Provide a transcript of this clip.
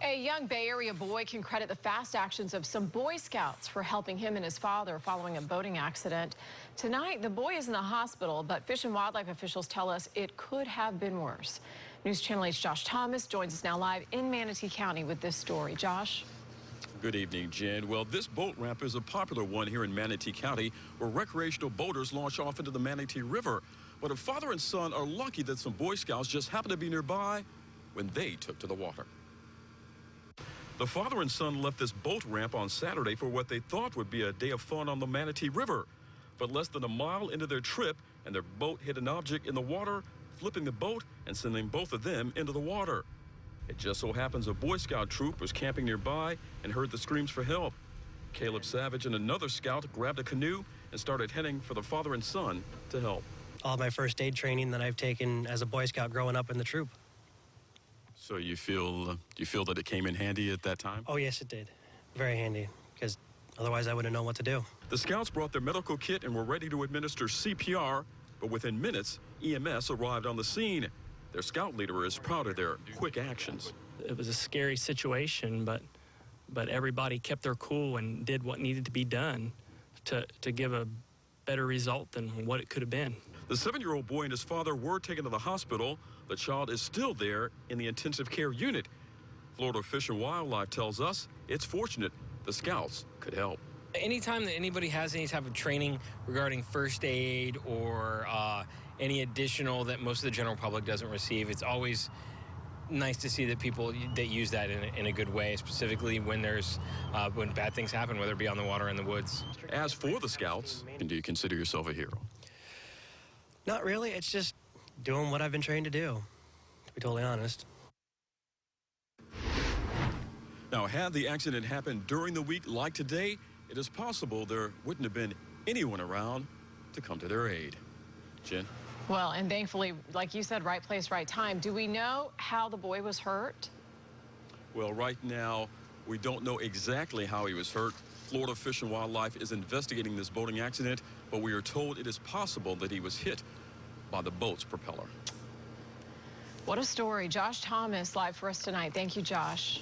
A young Bay Area boy can credit the fast actions of some Boy Scouts for helping him and his father following a boating accident. Tonight, the boy is in the hospital, but Fish and Wildlife officials tell us it could have been worse. News Channel 8's Josh Thomas joins us now live in Manatee County with this story. Josh? Good evening, Jen. Well, this boat ramp is a popular one here in Manatee County where recreational boaters launch off into the Manatee River. But a father and son are lucky that some Boy Scouts just happened to be nearby when they took to the water. The father and son left this boat ramp on Saturday for what they thought would be a day of fun on the Manatee River. But less than a mile into their trip, and their boat hit an object in the water, flipping the boat and sending both of them into the water. It just so happens a Boy Scout troop was camping nearby and heard the screams for help. Caleb Savage and another scout grabbed a canoe and started heading for the father and son to help. All my first aid training that I've taken as a Boy Scout growing up in the troop. So you feel that it came in handy at that time? Oh, yes, it did. Very handy, because otherwise I wouldn't know what to do. The scouts brought their medical kit and were ready to administer CPR, but within minutes, EMS arrived on the scene. Their scout leader is proud of their quick actions. It was a scary situation, but everybody kept their cool and did what needed to be done to give a better result than what it could have been. The 7-year-old boy and his father were taken to the hospital. The child is still there in the intensive care unit. Florida Fish and Wildlife tells us it's fortunate the scouts could help. Anytime that anybody has any type of training regarding first aid or any additional that most of the general public doesn't receive, it's always nice to see that people that use that in a good way, specifically when when bad things happen, whether it be on the water or in the woods. As for the scouts, do you consider yourself a hero? Not really. It's just doing what I've been trained to do, to be totally honest. Now, had the accident happened during the week like today, it is possible there wouldn't have been anyone around to come to their aid. Jen? Well, and thankfully, like you said, right place, right time. Do we know how the boy was hurt? Well, right now, we don't know exactly how he was hurt. Florida Fish and Wildlife is investigating this boating accident, but we are told it is possible that he was hit by the boat's propeller. What a story. Josh Thomas live for us tonight. Thank you, Josh.